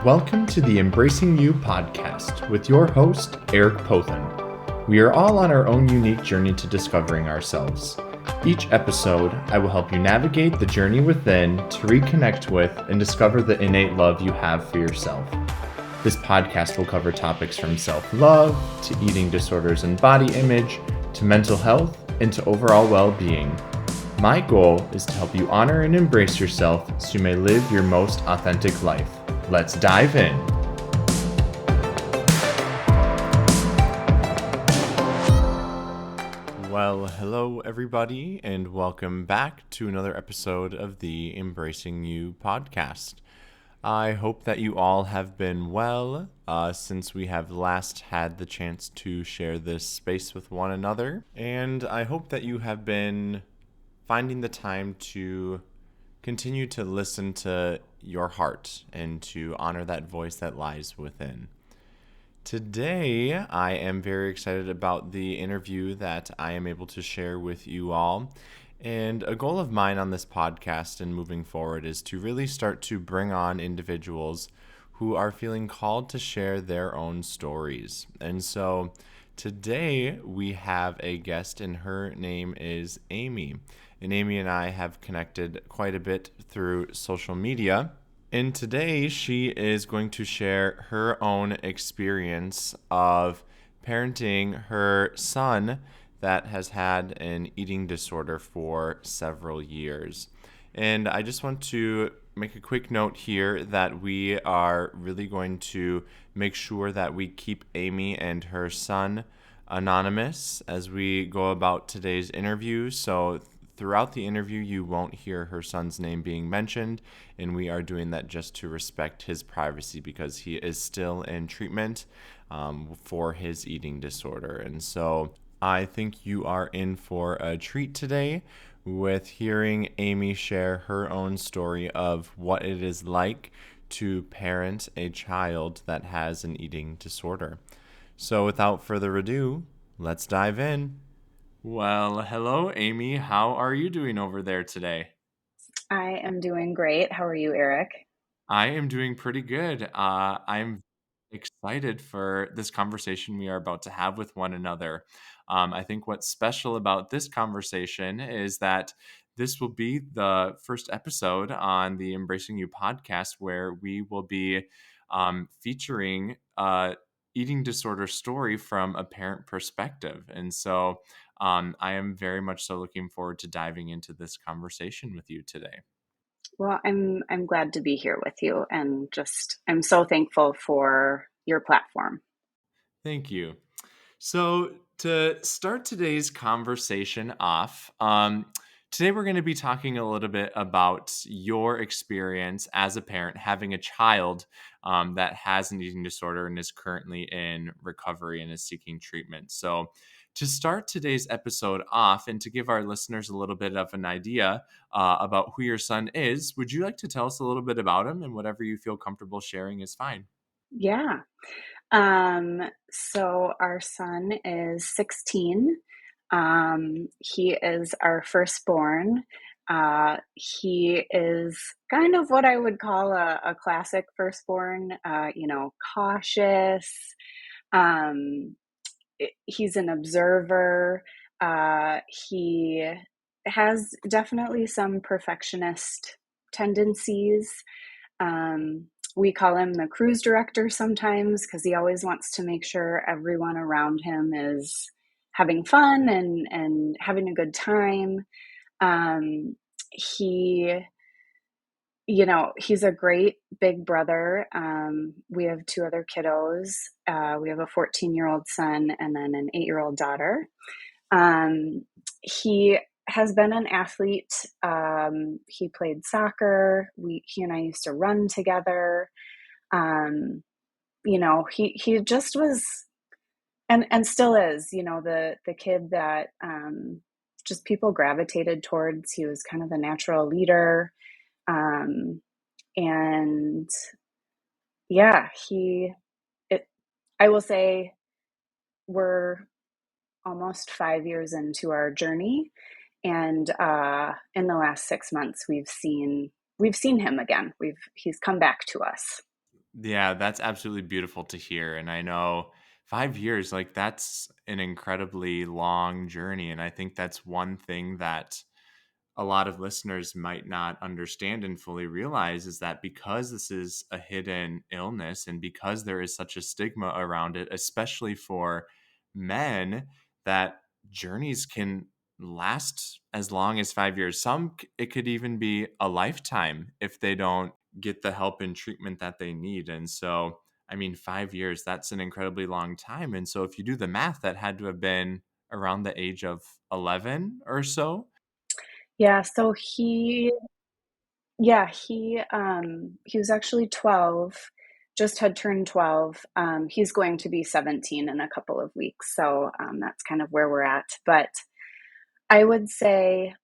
Welcome to the Embracing You podcast with your host, Eric Pothen. We are all on our own unique journey to discovering ourselves. Each episode, I will help you navigate the journey within to reconnect with and discover the innate love you have for yourself. This podcast will cover topics from self-love to eating disorders and body image to mental health and to overall well-being. My goal is to help you honor and embrace yourself so you may live your most authentic life. Let's dive in. Well, hello everybody, and welcome back to another episode of the Embracing You podcast. I hope that you all have been well since we have last had the chance to share this space with one another, and I hope that you have been finding the time to continue to listen to your heart and to honor that voice that lies within. Today, I am very excited about the interview that I am able to share with you all. And a goal of mine on this podcast and moving forward is to really start to bring on individuals who are feeling called to share their own stories. And so today we have a guest, and her name is Amy. And Amy and I have connected quite a bit through social media. And today she is going to share her own experience of parenting her son that has had an eating disorder for several years. And I just want to make a quick note here that we are really going to make sure that we keep Amy and her son anonymous as we go about today's interview. So throughout the interview, you won't hear her son's name being mentioned, and we are doing that just to respect his privacy because he is still in treatment for his eating disorder. And so I think you are in for a treat today with hearing Amy share her own story of what it is like to parent a child that has an eating disorder. So without further ado, let's dive in. Well, hello, Amy. How are you doing over there today? I am doing great. How are you, Eric? I am doing pretty good. I'm excited for this conversation we are about to have with one another. I think what's special about this conversation is that this will be the first episode on the Embracing You podcast where we will be featuring eating disorder story from a parent perspective. And so I am very much so looking forward to diving into this conversation with you today. Well, I'm glad to be here with you, and I'm so thankful for your platform. Thank you. So, to start today's conversation off, today we're going to be talking a little bit about your experience as a parent having a child that has an eating disorder and is currently in recovery and is seeking treatment. So, to start today's episode off and to give our listeners a little bit of an idea about who your son is, would you like to tell us a little bit about him, and whatever you feel comfortable sharing is fine? Yeah. So our son is 16. He is our firstborn. He is kind of what I would call a classic firstborn, cautious. Um, he's an observer. He has definitely some perfectionist tendencies. We call him the cruise director sometimes because he always wants to make sure everyone around him is having fun and having a good time. He, he's a great big brother. We have two other kiddos. We have a 14-year-old son and then an 8-year-old daughter. He has been an athlete. He played soccer. He and I used to run together. He just was and still is, the kid that just people gravitated towards. He was kind of the natural leader. And yeah, I will say we're almost 5 years into our journey. And in the last 6 months, we've seen him again. He's come back to us. Yeah, that's absolutely beautiful to hear. And I know 5 years, like that's an incredibly long journey. And I think that's one thing that a lot of listeners might not understand and fully realize is that because this is a hidden illness and because there is such a stigma around it, especially for men, that journeys can last as long as 5 years. It could even be a lifetime if they don't get the help and treatment that they need. And so, I mean, 5 years, that's an incredibly long time. And so, if you do the math, that had to have been around the age of 11 or so. Yeah, so he was actually 12, just had turned 12. He's going to be 17 in a couple of weeks, so that's kind of where we're at. But I would say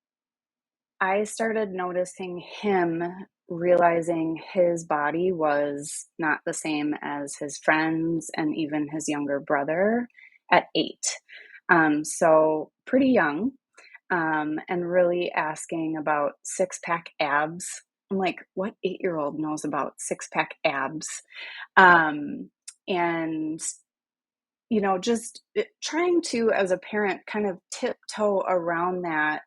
I started noticing him realizing his body was not the same as his friends and even his younger brother at 8. So pretty young, and really asking about six pack abs. I'm like, what 8-year-old knows about six pack abs? Um, and, just trying to, as a parent, kind of tiptoe around that,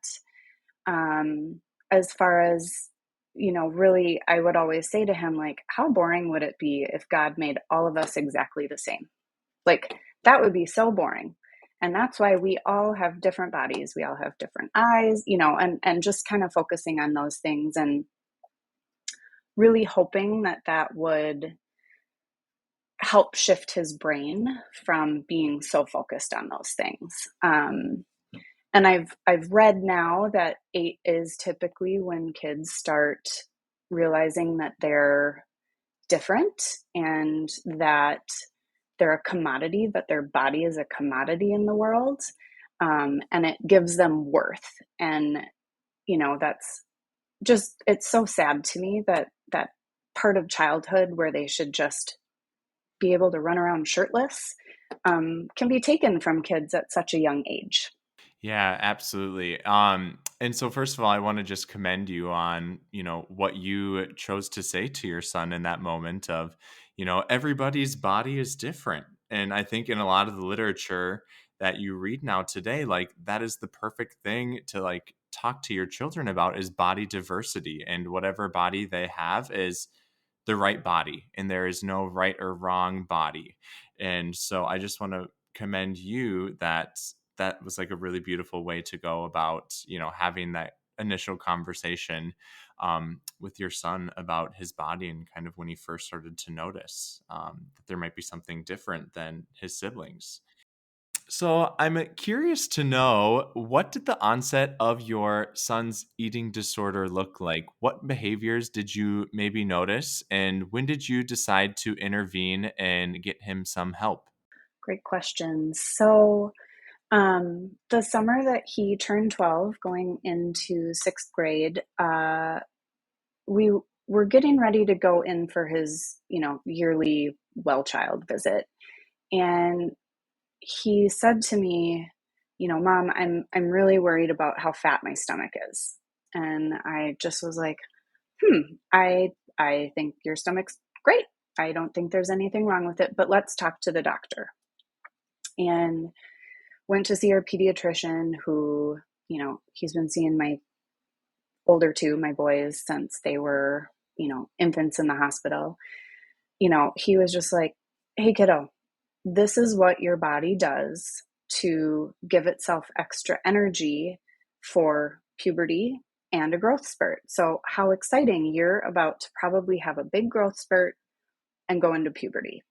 um, as far as, really, I would always say to him, like, how boring would it be if God made all of us exactly the same? Like, that would be so boring. And that's why we all have different bodies. We all have different eyes, and just kind of focusing on those things and really hoping that that would help shift his brain from being so focused on those things. And I've read now that 8 is typically when kids start realizing that they're different and that they're a commodity, that their body is a commodity in the world, and it gives them worth. And that's just, it's so sad to me that that part of childhood where they should just be able to run around shirtless, can be taken from kids at such a young age. Yeah, absolutely. And so first of all, I want to just commend you on, what you chose to say to your son in that moment of, everybody's body is different. And I think in a lot of the literature that you read now today, like that is the perfect thing to like talk to your children about is body diversity, and whatever body they have is the right body, and there is no right or wrong body. And so I just want to commend you that that was like a really beautiful way to go about, having that initial conversation with your son about his body, and kind of when he first started to notice that there might be something different than his siblings. So I'm curious to know, what did the onset of your son's eating disorder look like? What behaviors did you maybe notice? And when did you decide to intervene and get him some help? Great questions. So, the summer that he turned 12, going into sixth grade, we were getting ready to go in for his, yearly well child visit. And he said to me, Mom, I'm really worried about how fat my stomach is. And I just was like, I think your stomach's great. I don't think there's anything wrong with it, but let's talk to the doctor. And went to see our pediatrician who, he's been seeing my older two, my boys, since they were, infants in the hospital. He was just like, hey, kiddo, this is what your body does to give itself extra energy for puberty and a growth spurt. So, how exciting! You're about to probably have a big growth spurt and go into puberty.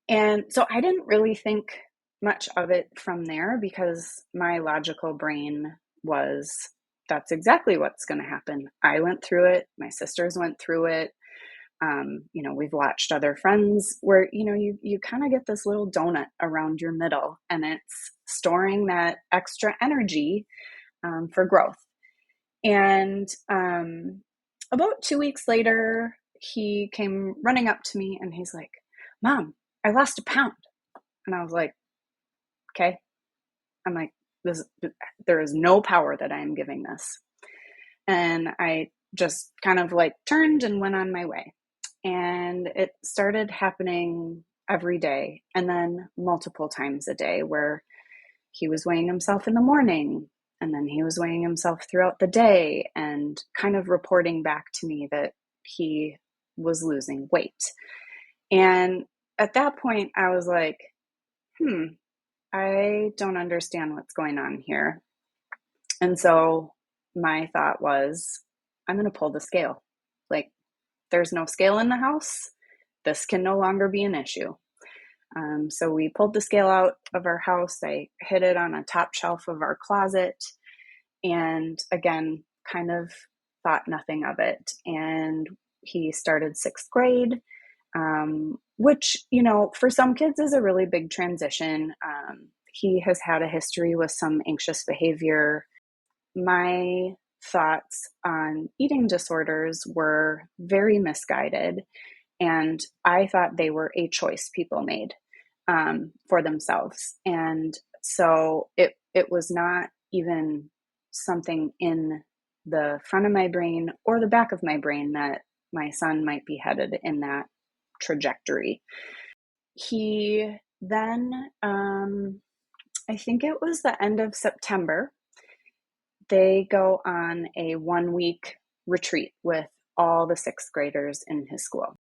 And so I didn't really think much of it from there because my logical brain was, that's exactly what's going to happen. I went through it. My sisters went through it. We've watched other friends where, you kind of get this little donut around your middle and it's storing that extra energy, for growth. And about 2 weeks later, he came running up to me and he's like, Mom, I lost a pound. And I was like, okay. I'm like, this, there is no power that I am giving this. And I just kind of like turned and went on my way. And it started happening every day and then multiple times a day where he was weighing himself in the morning and then he was weighing himself throughout the day and kind of reporting back to me that he was losing weight. And at that point, I was like, I don't understand what's going on here. And so my thought was, I'm going to pull the scale. Like, there's no scale in the house. This can no longer be an issue. So we pulled the scale out of our house. I hid it on a top shelf of our closet. And again, kind of thought nothing of it. And he started sixth grade, which, for some kids is a really big transition. He has had a history with some anxious behavior. My thoughts on eating disorders were very misguided. And I thought they were a choice people made for themselves. And so it was not even something in the front of my brain or the back of my brain that my son might be headed in that trajectory. He then, I think it was the end of September, they go on a 1 week retreat with all the sixth graders in his school.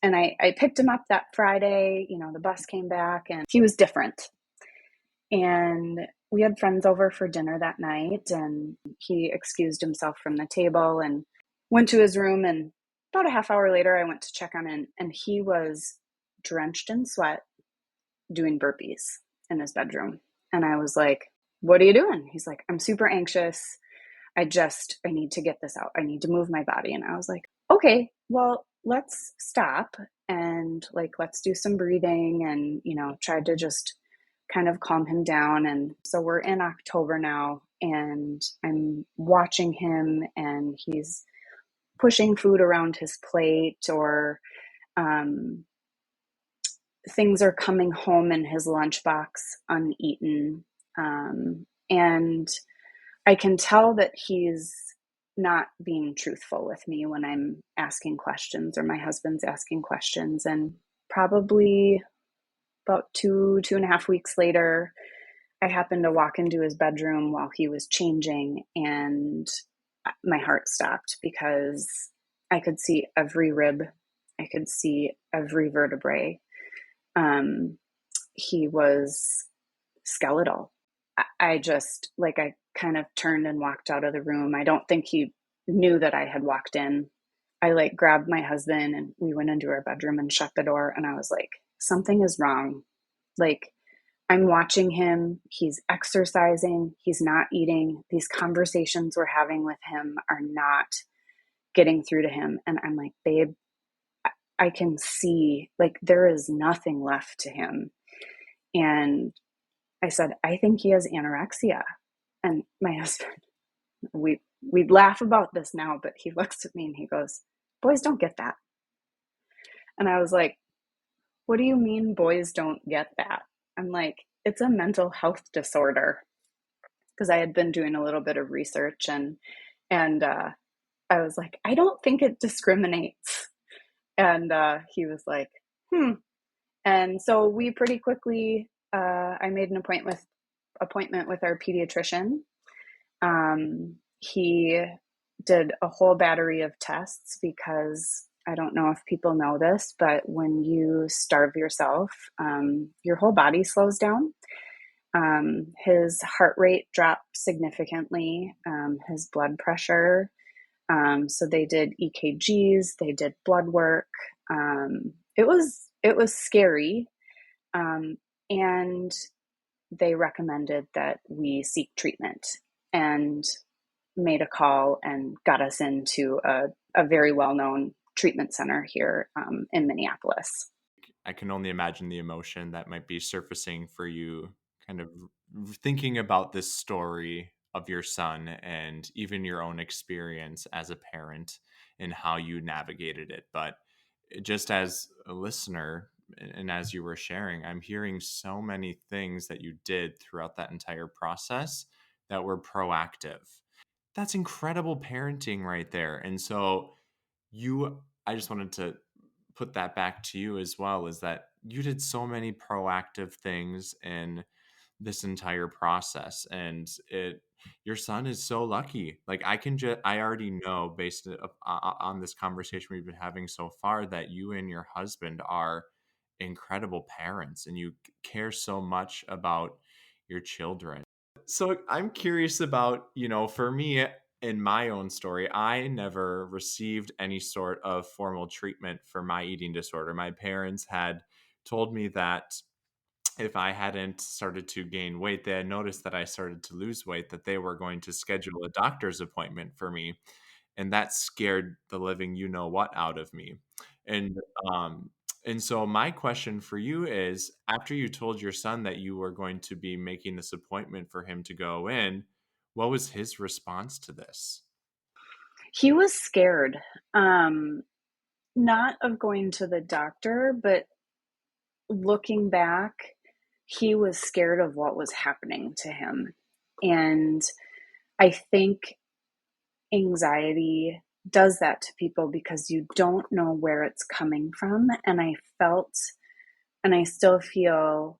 And I picked him up that Friday. The bus came back and he was different. And we had friends over for dinner that night, and he excused himself from the table and went to his room. And about a half hour later, I went to check on him, and he was drenched in sweat doing burpees in his bedroom. And I was like, what are you doing? He's like, I'm super anxious. I need to get this out. I need to move my body. And I was like, okay, well, let's stop and let's do some breathing and, try to just kind of calm him down. And so we're in October now, and I'm watching him, and he's pushing food around his plate, or things are coming home in his lunchbox uneaten. And I can tell that he's not being truthful with me when I'm asking questions or my husband's asking questions. And probably about 2.5 weeks later, I happened to walk into his bedroom while he was changing, and my heart stopped because I could see every rib. I could see every vertebrae. He was skeletal. I kind of turned and walked out of the room. I don't think he knew that I had walked in. I grabbed my husband and we went into our bedroom and shut the door. And I was like, something is wrong. I'm watching him. He's exercising. He's not eating. These conversations we're having with him are not getting through to him. And I'm like, babe, I can see there is nothing left to him. And I said, I think he has anorexia. And my husband, we'd laugh about this now, but he looks at me and he goes, boys don't get that. And I was like, what do you mean boys don't get that? I'm like, it's a mental health disorder. Because I had been doing a little bit of research, and I was like, I don't think it discriminates. And he was like, And so we pretty quickly, I made an appointment with our pediatrician. He did a whole battery of tests because I don't know if people know this, but when you starve yourself, your whole body slows down. His heart rate dropped significantly, his blood pressure. So they did EKGs, they did blood work. It was scary. And they recommended that we seek treatment, and made a call and got us into a very well-known treatment center here in Minneapolis. I can only imagine the emotion that might be surfacing for you, kind of thinking about this story of your son and even your own experience as a parent and how you navigated it. But just as a listener, and as you were sharing, I'm hearing so many things that you did throughout that entire process that were proactive. That's incredible parenting right there. And so I just wanted to put that back to you as well, is that you did so many proactive things in this entire process, and it your son is so lucky. Like, I already know, based on this conversation we've been having so far, that you and your husband are incredible parents, and you care so much about your children. So I'm curious about, for me, in my own story, I never received any sort of formal treatment for my eating disorder. My parents had told me that if I hadn't started to gain weight, they had noticed that I started to lose weight, that they were going to schedule a doctor's appointment for me. And that scared the living you know what out of me. And um and so my question for you is, after you told your son that you were going to be making this appointment for him to go in, what was his response to this? He was scared, um, not of going to the doctor, but looking back, he was scared of what was happening to him. And I think anxiety does that to people because you don't know where it's coming from. And I felt, and I still feel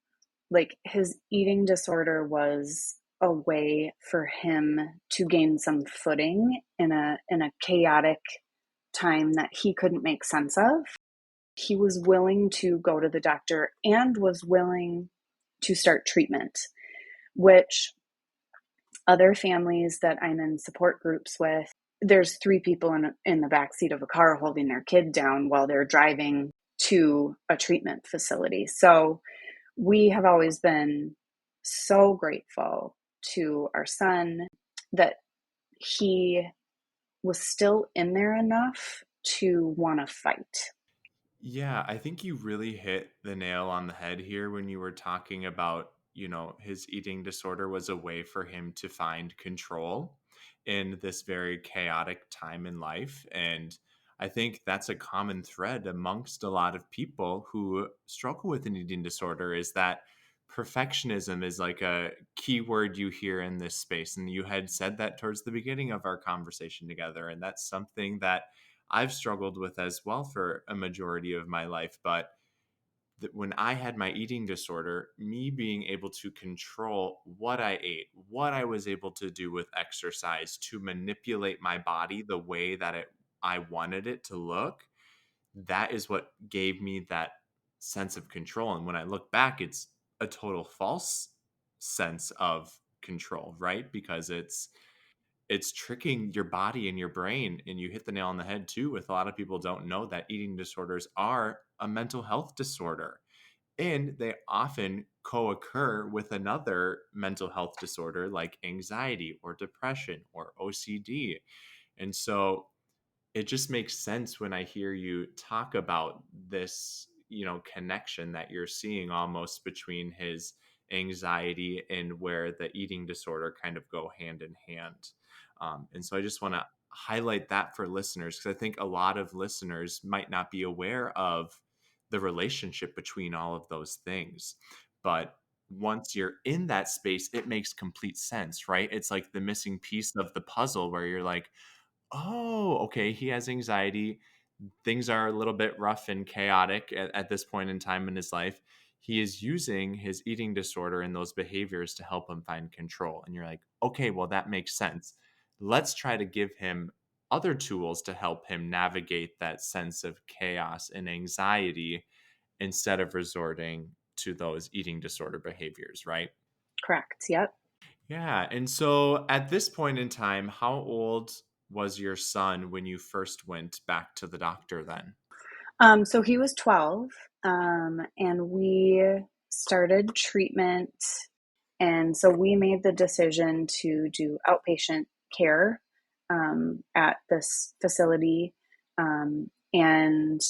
like his eating disorder was a way for him to gain some footing in a chaotic time that he couldn't make sense of. He was willing to go to the doctor and was willing to start treatment, which other families that I'm in support groups with, there's three people in the back seat of a car holding their kid down while they're driving to a treatment facility. So we have always been so grateful to our son that he was still in there enough to want to fight. Yeah, I think you really hit the nail on the head here when you were talking about, his eating disorder was a way for him to find control in this very chaotic time in life. And I think that's a common thread amongst a lot of people who struggle with an eating disorder, is that perfectionism is like a key word you hear in this space. And you had said that towards the beginning of our conversation together. And that's something that I've struggled with as well for a majority of my life. But when I had my eating disorder, me being able to control what I ate, what I was able to do with exercise to manipulate my body the way that I wanted it to look, that is what gave me that sense of control. And when I look back, it's a total false sense of control, right? Because it's tricking your body and your brain. And you hit the nail on the head too, with a lot of people don't know that eating disorders are a mental health disorder, and they often co-occur with another mental health disorder like anxiety or depression or OCD. And so it just makes sense when I hear you talk about this, connection that you're seeing almost between his anxiety and where the eating disorder kind of go hand in hand. And so I just want to highlight that for listeners, because I think a lot of listeners might not be aware of the relationship between all of those things. But once you're in that space, it makes complete sense, right? It's like the missing piece of the puzzle where you're like, oh, okay, he has anxiety. Things are a little bit rough and chaotic at this point in time in his life. He is using his eating disorder and those behaviors to help him find control. And you're like, okay, well, that makes sense. Let's try to give him other tools to help him navigate that sense of chaos and anxiety instead of resorting to those eating disorder behaviors, right? Correct. Yep. Yeah. And so at this point in time, how old was your son when you first went back to the doctor then? So he was 12, and we started treatment. And so we made the decision to do outpatient care at this facility. And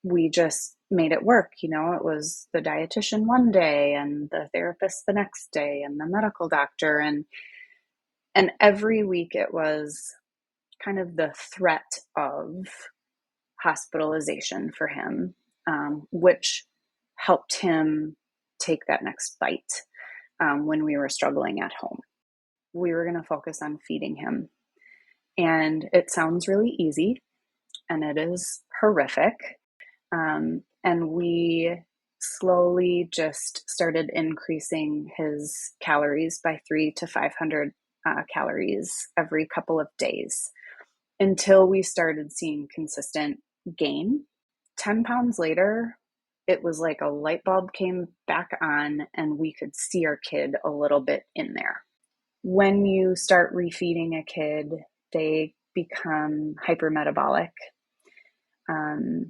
we just made it work. You know, it was the dietitian one day and the therapist the next day and the medical doctor. And every week it was kind of the threat of hospitalization for him, which helped him take that next bite when we were struggling at home. We were going to focus on feeding him. And it sounds really easy, and it is horrific. And we slowly just started increasing his calories by 300 to 500 calories every couple of days until we started seeing consistent gain. 10 pounds later, it was like a light bulb came back on and we could see our kid a little bit in there. When you start refeeding a kid, they become hypermetabolic.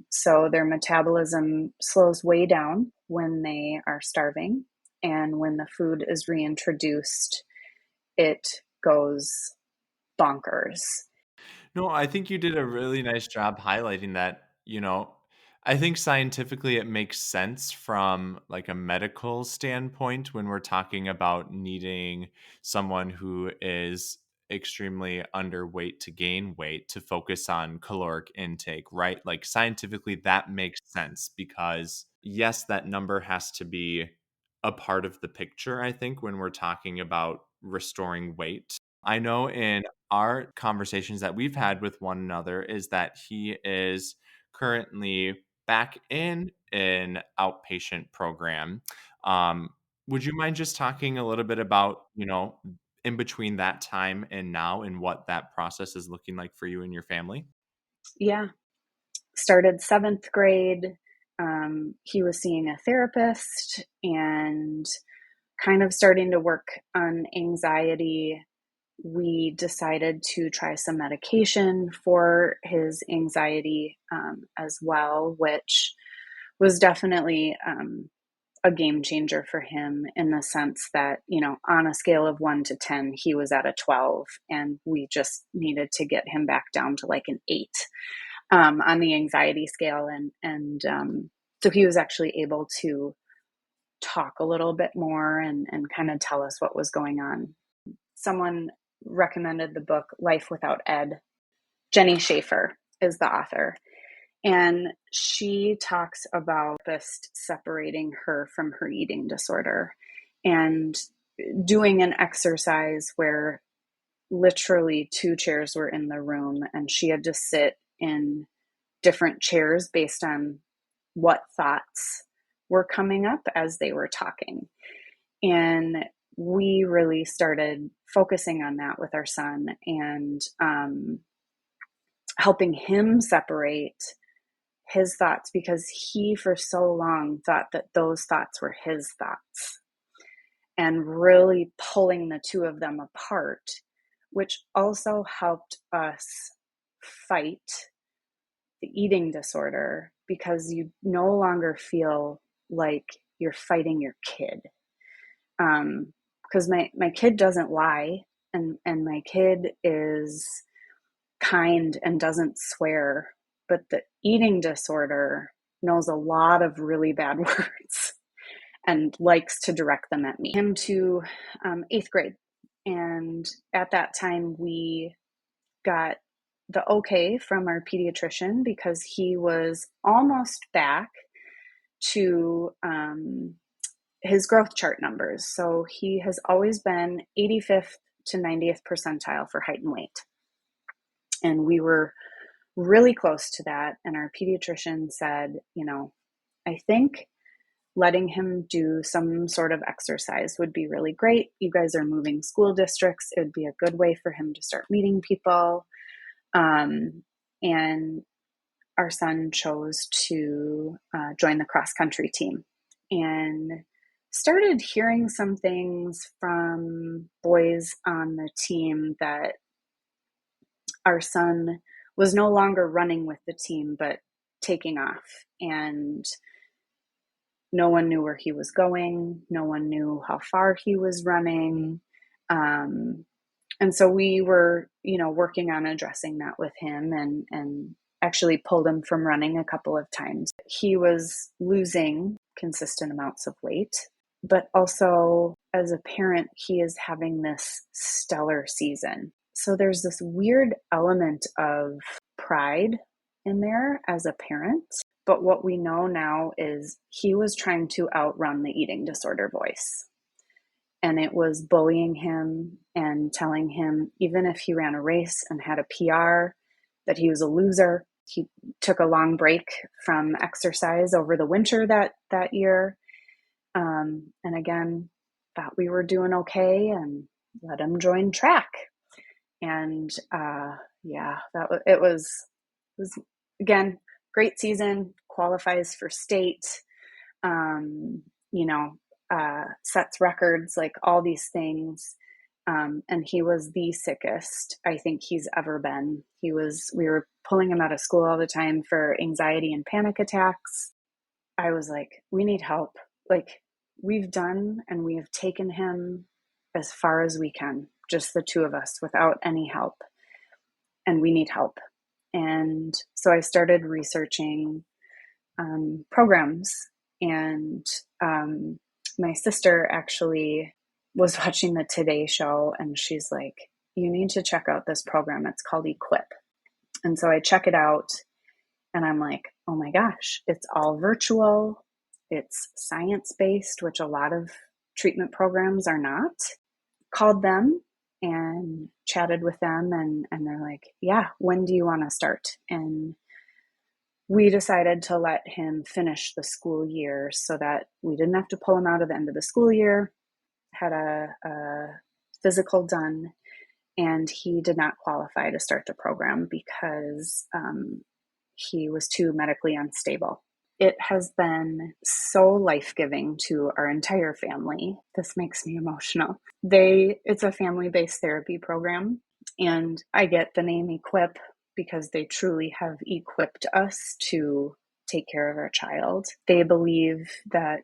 So their metabolism slows way down when they are starving. And when the food is reintroduced, it goes bonkers. No, I think you did a really nice job highlighting that, I think scientifically it makes sense from like a medical standpoint when we're talking about needing someone who is extremely underweight to gain weight to focus on caloric intake, right? Like scientifically that makes sense because yes, that number has to be a part of the picture, I think, when we're talking about restoring weight. I know in our conversations that we've had with one another is that he is currently back in an outpatient program. Um, would you mind just talking a little bit about, in between that time and now and what that process is looking like for you and your family? Yeah, started seventh grade. He was seeing a therapist and kind of starting to work on anxiety. We decided to try some medication for his anxiety as well, which was definitely a game changer for him in the sense that, on a scale of 1 to 10, he was at a 12, and we just needed to get him back down to like an 8 on the anxiety scale. And so he was actually able to talk a little bit more and kind of tell us what was going on. Someone recommended the book Life Without Ed. Jenny Schaefer is the author. And she talks about this separating her from her eating disorder and doing an exercise where literally 2 chairs were in the room and she had to sit in different chairs based on what thoughts were coming up as they were talking. And we really started focusing on that with our son and helping him separate his thoughts, because he for so long thought that those thoughts were his thoughts, and really pulling the two of them apart, which also helped us fight the eating disorder, because you no longer feel like you're fighting your kid. Because my kid doesn't lie, and my kid is kind and doesn't swear, but the eating disorder knows a lot of really bad words and likes to direct them at me. Him to 8th grade, and at that time we got the okay from our pediatrician because he was almost back to his growth chart numbers. So he has always been 85th to 90th percentile for height and weight. And we were really close to that. And our pediatrician said, I think letting him do some sort of exercise would be really great. You guys are moving school districts. It would be a good way for him to start meeting people. And our son chose to join the cross country team and started hearing some things from boys on the team that our son was no longer running with the team, but taking off. And no one knew where he was going. No one knew how far he was running. And so we were, working on addressing that with him and actually pulled him from running a couple of times. He was losing consistent amounts of weight, but also as a parent, he is having this stellar season. So there's this weird element of pride in there as a parent. But what we know now is he was trying to outrun the eating disorder voice. And it was bullying him and telling him, even if he ran a race and had a PR, that he was a loser. He took a long break from exercise over the winter that year. And again, thought we were doing okay and let him join track. And yeah, it was again great season. Qualifies for state. Um, you know, sets records, like all these things. And he was the sickest I think he's ever been. We were pulling him out of school all the time for anxiety and panic attacks. I was like, we need help. Like, we've done and we have taken him as far as we can, just the two of us without any help. And we need help. And so I started researching programs. And my sister actually was watching the Today Show, and she's like, you need to check out this program. It's called Equip. And so I check it out, and I'm like, oh my gosh, it's all virtual. It's science based, which a lot of treatment programs are not. Called them and chatted with them, and they're like, yeah, when do you want to start? And we decided to let him finish the school year so that we didn't have to pull him out at the end of the school year. Had a physical done, and he did not qualify to start the program because he was too medically unstable. It has been so life-giving to our entire family. This makes me emotional. It's a family-based therapy program, and I get the name Equip because they truly have equipped us to take care of our child. They believe that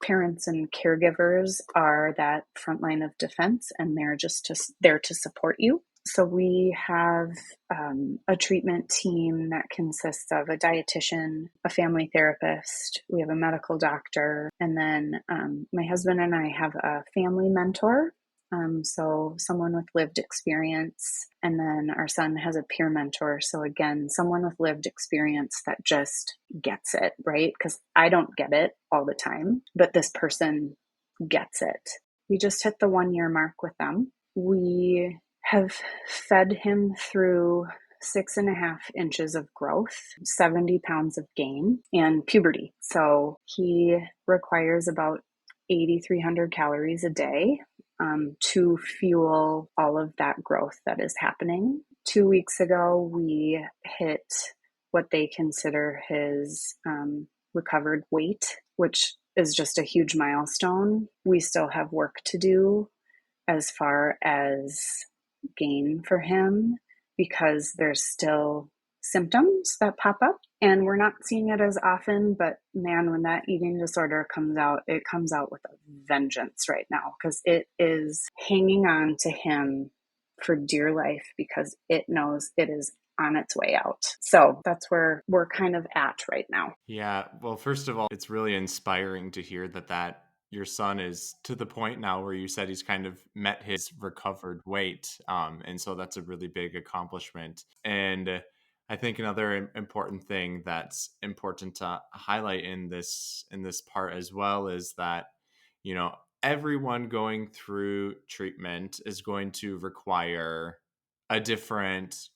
parents and caregivers are that front line of defense, and they're just there to support you. So we have a treatment team that consists of a dietitian, a family therapist, we have a medical doctor, and then my husband and I have a family mentor. So someone with lived experience, and then our son has a peer mentor. So again, someone with lived experience that just gets it, right? Because I don't get it all the time, but this person gets it. We just hit the 1 year mark with them. We have fed him through 6.5 inches of growth, 70 pounds of gain, and puberty. So he requires about 8,300 calories a day to fuel all of that growth that is happening. 2 weeks ago, we hit what they consider his recovered weight, which is just a huge milestone. We still have work to do as far as gain for him because there's still symptoms that pop up, and we're not seeing it as often. But man, when that eating disorder comes out, it comes out with a vengeance right now because it is hanging on to him for dear life because it knows it is on its way out. So that's where we're kind of at right now. Yeah, well, first of all, it's really inspiring to hear that your son is to the point now where you said he's kind of met his recovered weight, and so that's a really big accomplishment. And I think another important thing that's important to highlight in this part as well is that you know everyone going through treatment is going to require a different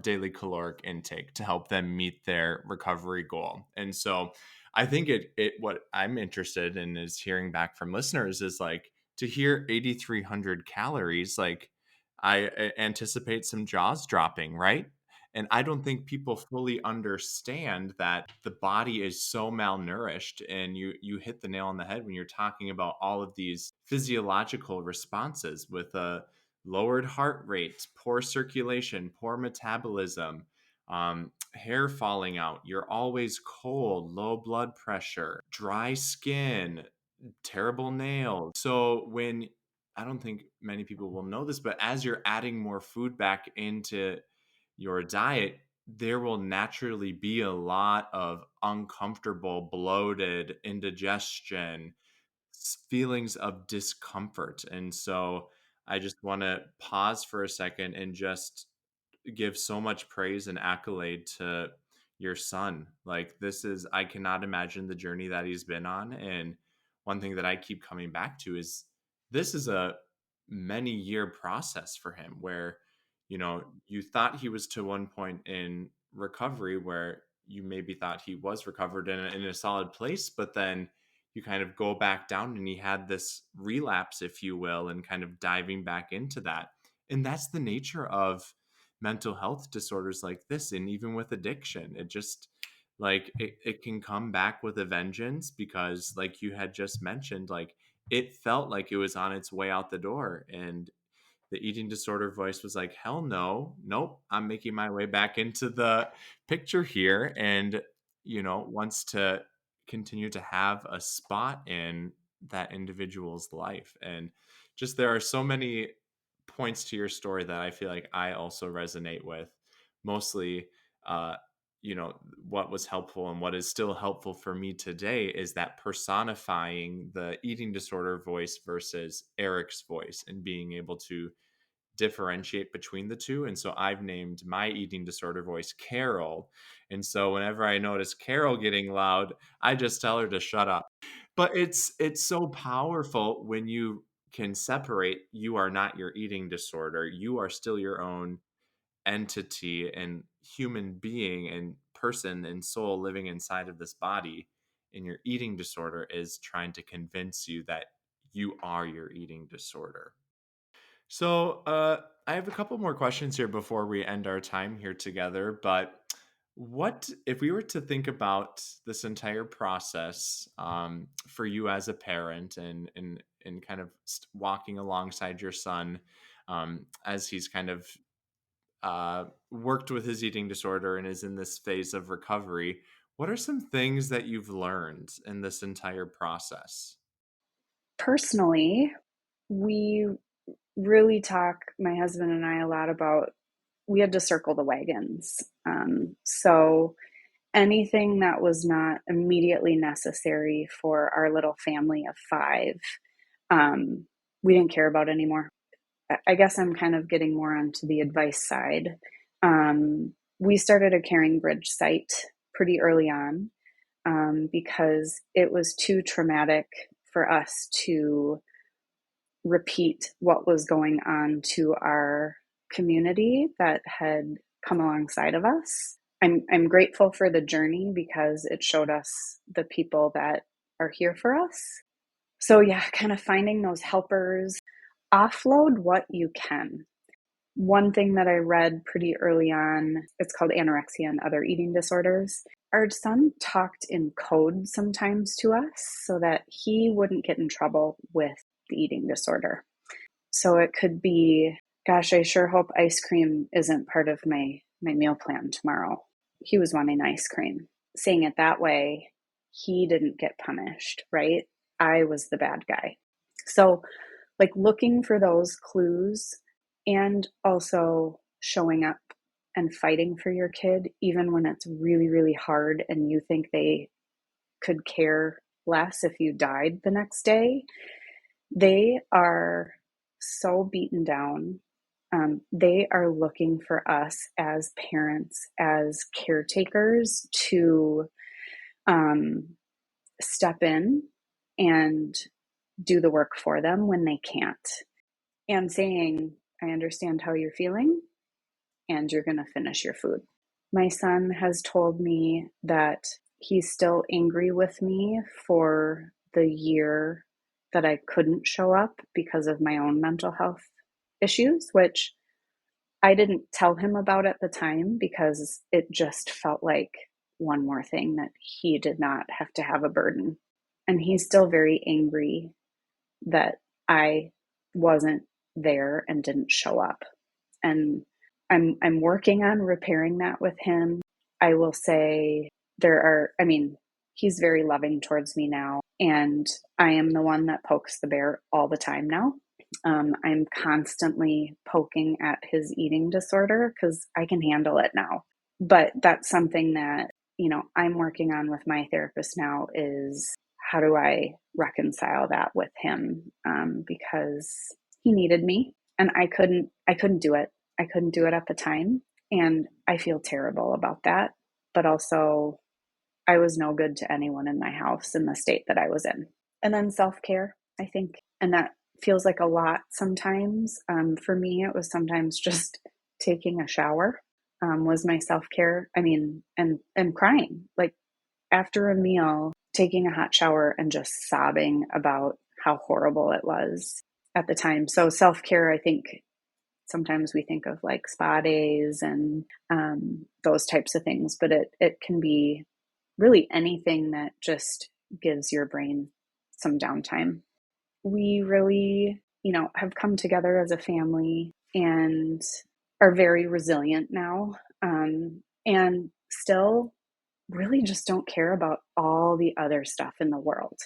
daily caloric intake to help them meet their recovery goal. And so I think it what I'm interested in is hearing back from listeners is like to hear 8,300 calories, like I anticipate some jaws dropping, right? And I don't think people fully understand that the body is so malnourished. And you hit the nail on the head when you're talking about all of these physiological responses with a lowered heart rate, poor circulation, poor metabolism, hair falling out. You're always cold, low blood pressure, dry skin, terrible nails. So when I don't think many people will know this, but as you're adding more food back into your diet, there will naturally be a lot of uncomfortable, bloated, indigestion, feelings of discomfort. And so I just want to pause for a second and just give so much praise and accolade to your son. Like this is I cannot imagine the journey that he's been on. And one thing that I keep coming back to is this is a many-year process for him where you thought he was to one point in recovery where you maybe thought he was recovered in a solid place, but then you kind of go back down and he had this relapse, if you will, and kind of diving back into that. And that's the nature of mental health disorders like this. And even with addiction, it just like it can come back with a vengeance because, like you had just mentioned, like it felt like it was on its way out the door. And the eating disorder voice was like, hell no, nope, I'm making my way back into the picture here, and wants to continue to have a spot in that individual's life. And just there are so many points to your story that I feel like I also resonate with. Mostly uh what was helpful and what is still helpful for me today is that personifying the eating disorder voice versus Eric's voice and being able to differentiate between the two. And so I've named my eating disorder voice Carol. And so whenever I notice Carol getting loud, I just tell her to shut up. But it's so powerful when you can separate. You are not your eating disorder. You are still your own entity and human being and person and soul living inside of this body. And your eating disorder is trying to convince you that you are your eating disorder. So, I have a couple more questions here before we end our time here together. But what if we were to think about this entire process for you as a parent and kind of walking alongside your son as he's kind of worked with his eating disorder and is in this phase of recovery? What are some things that you've learned in this entire process? Personally, we really talk, my husband and I, a lot about we had to circle the wagons. So anything that was not immediately necessary for our little family of five, um, we didn't care about anymore. I guess I'm kind of getting more onto the advice side. We started a Caring Bridge site pretty early on because it was too traumatic for us to repeat what was going on to our community that had come alongside of us. I'm grateful for the journey because it showed us the people that are here for us. So yeah, kind of finding those helpers, offload what you can. One thing that I read pretty early on, it's called Anorexia and Other Eating Disorders. Our son talked in code sometimes to us so that he wouldn't get in trouble with the eating disorder. So it could be, gosh, I sure hope ice cream isn't part of my meal plan tomorrow. He was wanting ice cream. Saying it that way, he didn't get punished, right? I was the bad guy. So, like looking for those clues and also showing up and fighting for your kid, even when it's really, really hard and you think they could care less if you died the next day. They are so beaten down. They are looking for us as parents, as caretakers, to step in and do the work for them when they can't. And saying, I understand how you're feeling, and you're going to finish your food. My son has told me that he's still angry with me for the year that I couldn't show up because of my own mental health issues, which I didn't tell him about at the time because it just felt like one more thing that he did not have to have a burden. And he's still very angry that I wasn't there and didn't show up. And I'm working on repairing that with him. I will say he's very loving towards me now, and I am the one that pokes the bear all the time now. I'm constantly poking at his eating disorder because I can handle it now. But that's something that, I'm working on with my therapist now is how do I reconcile that with him? Because he needed me and I couldn't do it. I couldn't do it at the time. And I feel terrible about that. But also, I was no good to anyone in my house in the state that I was in. And then self-care, I think. And that feels like a lot sometimes. For me, it was sometimes just taking a shower. was my self care. I mean, and crying like after a meal, taking a hot shower and just sobbing about how horrible it was at the time. So self care, I think sometimes we think of like spa days and those types of things, but it can be really anything that just gives your brain some downtime. We really, have come together as a family and are very resilient now, and still really just don't care about all the other stuff in the world.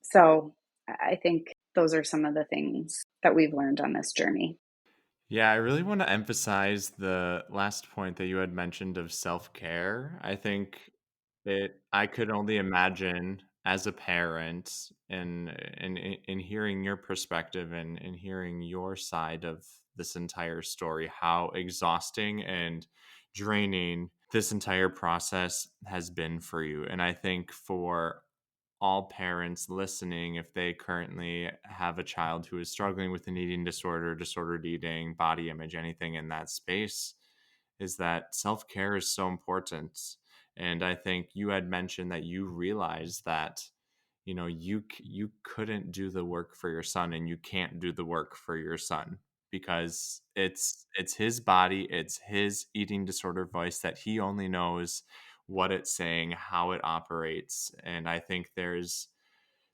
So I think those are some of the things that we've learned on this journey. Yeah, I really want to emphasize the last point that you had mentioned of self-care. I think I could only imagine as a parent and in hearing your perspective and hearing your side of this entire story, how exhausting and draining this entire process has been for you. And I think for all parents listening, if they currently have a child who is struggling with an eating disorder, disordered eating, body image, anything in that space, is that self care is so important. And I think you had mentioned that you realized that you couldn't do the work for your son, and you can't do the work for your son because it's his body, it's his eating disorder voice that he only knows what it's saying, how it operates. And I think there's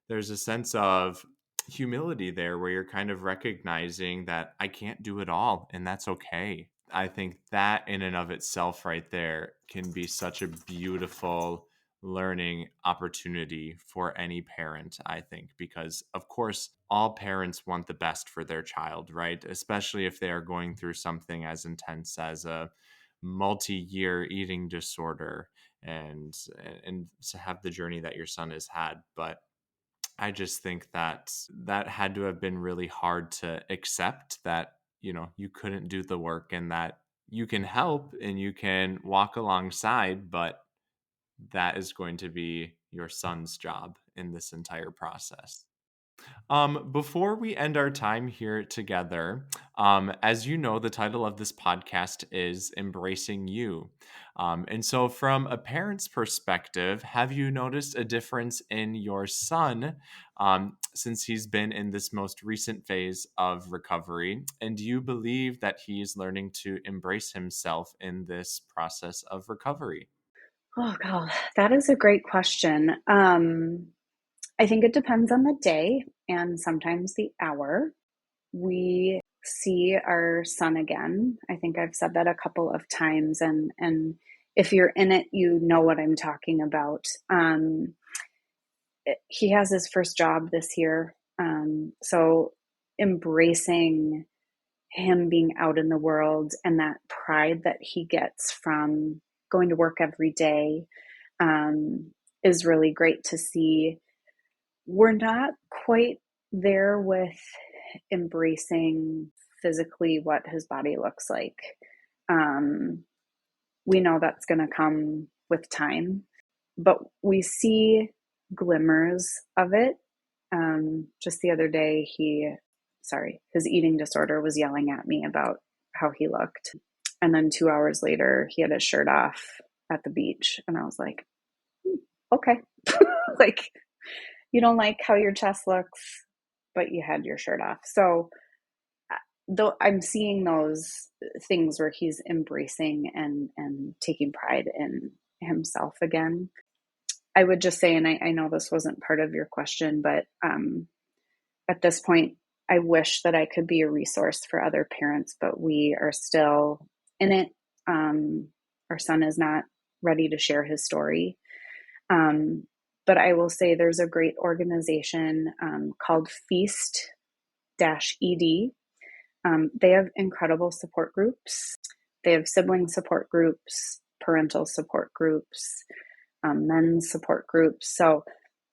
a sense of humility there where you're kind of recognizing that I can't do it all, and that's okay. I think that in and of itself right there can be such a beautiful learning opportunity for any parent, I think, because of course all parents want the best for their child, right? Especially if they are going through something as intense as a multi-year eating disorder, and and to have the journey that your son has had. But I just think that that had to have been really hard to accept, that, you couldn't do the work and that you can help and you can walk alongside, but that is going to be your son's job in this entire process. Before we end our time here together, as you know, the title of this podcast is Embracing You. And so, from a parent's perspective, have you noticed a difference in your son since he's been in this most recent phase of recovery? And do you believe that he's learning to embrace himself in this process of recovery? Oh, God, that is a great question. I think it depends on the day and sometimes the hour. We see our son again. I think I've said that a couple of times, and if you're in it, you know what I'm talking about. He has his first job this year, so embracing him being out in the world and that pride that he gets from going to work every day um, is really great to see. We're not quite there with embracing physically what his body looks like. Um, we know that's going to come with time, but we see glimmers of it. Just the other day, his eating disorder was yelling at me about how he looked. And then 2 hours later, he had his shirt off at the beach. And I was like, okay. Like, you don't like how your chest looks, but you had your shirt off. So, though I'm seeing those things where he's embracing and taking pride in himself again. I would just say, and I know this wasn't part of your question, but at this point, I wish that I could be a resource for other parents, but we are still in it. Our son is not ready to share his story. But I will say there's a great organization called Feast ED. They have incredible support groups. They have sibling support groups, parental support groups, men's support groups. So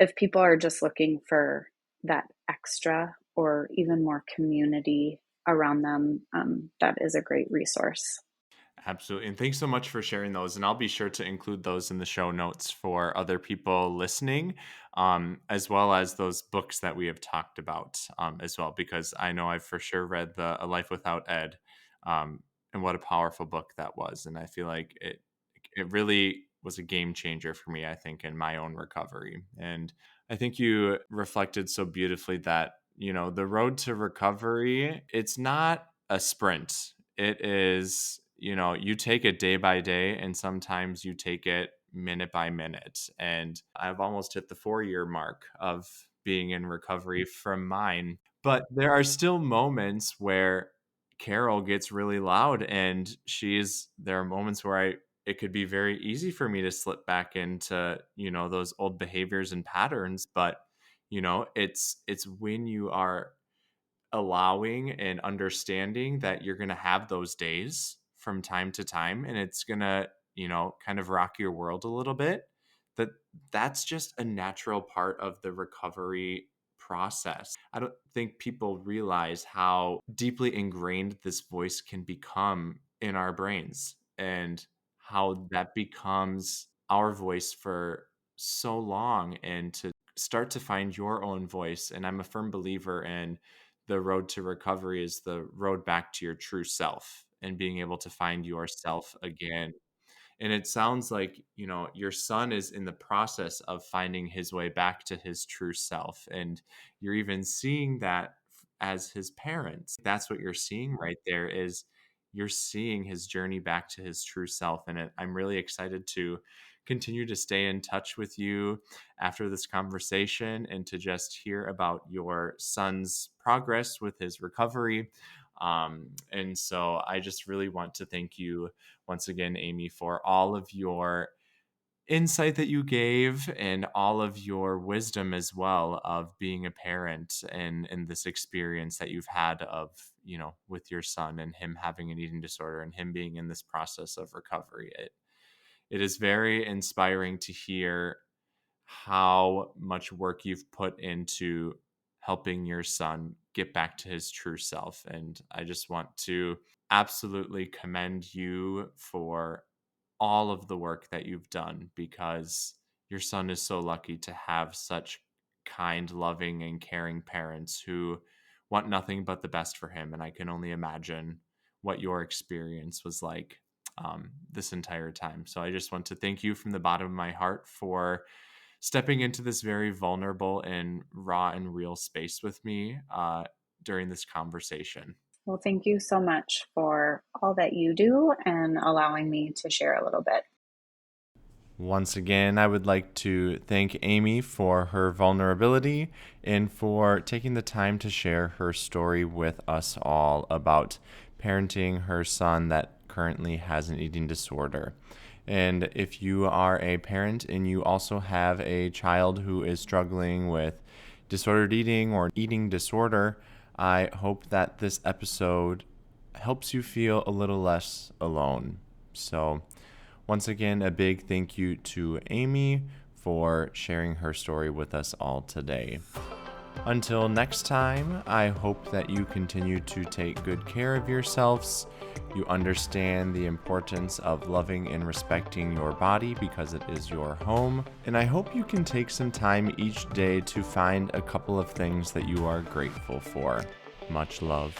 if people are just looking for that extra or even more community around them, that is a great resource. Absolutely. And thanks so much for sharing those. And I'll be sure to include those in the show notes for other people listening, as well as those books that we have talked about as well, because I know I've for sure read A Life Without Ed. and what a powerful book that was. And I feel like it really was a game changer for me, I think, in my own recovery. And I think you reflected so beautifully that, the road to recovery, it's not a sprint. It is, you take it day by day, and sometimes you take it minute by minute. And I've almost hit the 4-year mark of being in recovery from mine. But there are still moments where Carol gets really loud, and there are moments where it could be very easy for me to slip back into, those old behaviors and patterns. But, it's when you are allowing and understanding that you're going to have those days from time to time, and it's going to, kind of rock your world a little bit, that that's just a natural part of the recovery process. I don't think people realize how deeply ingrained this voice can become in our brains, and how that becomes our voice for so long, and to start to find your own voice. And I'm a firm believer in the road to recovery is the road back to your true self, and being able to find yourself again. And it sounds like, your son is in the process of finding his way back to his true self. And you're even seeing that as his parents. That's what you're seeing right there, is you're seeing his journey back to his true self. And I'm really excited to continue to stay in touch with you after this conversation, and to just hear about your son's progress with his recovery. And so I just really want to thank you once again, Amy, for all of your insight that you gave, and all of your wisdom as well, of being a parent, and this experience that you've had of, with your son, and him having an eating disorder, and him being in this process of recovery. It is very inspiring to hear how much work you've put into helping your son get back to his true self. And I just want to absolutely commend you for all of the work that you've done, because your son is so lucky to have such kind, loving, and caring parents who want nothing but the best for him. And I can only imagine what your experience was like, this entire time. So I just want to thank you from the bottom of my heart for stepping into this very vulnerable and raw and real space with me, during this conversation. Well, thank you so much for all that you do and allowing me to share a little bit. Once again, I would like to thank Amy for her vulnerability, and for taking the time to share her story with us all about parenting her son that currently has an eating disorder. And if you are a parent and you also have a child who is struggling with disordered eating or eating disorder, I hope that this episode helps you feel a little less alone. So, once again, a big thank you to Amy for sharing her story with us all today. Until next time, I hope that you continue to take good care of yourselves. You understand the importance of loving and respecting your body, because it is your home. And I hope you can take some time each day to find a couple of things that you are grateful for. Much love.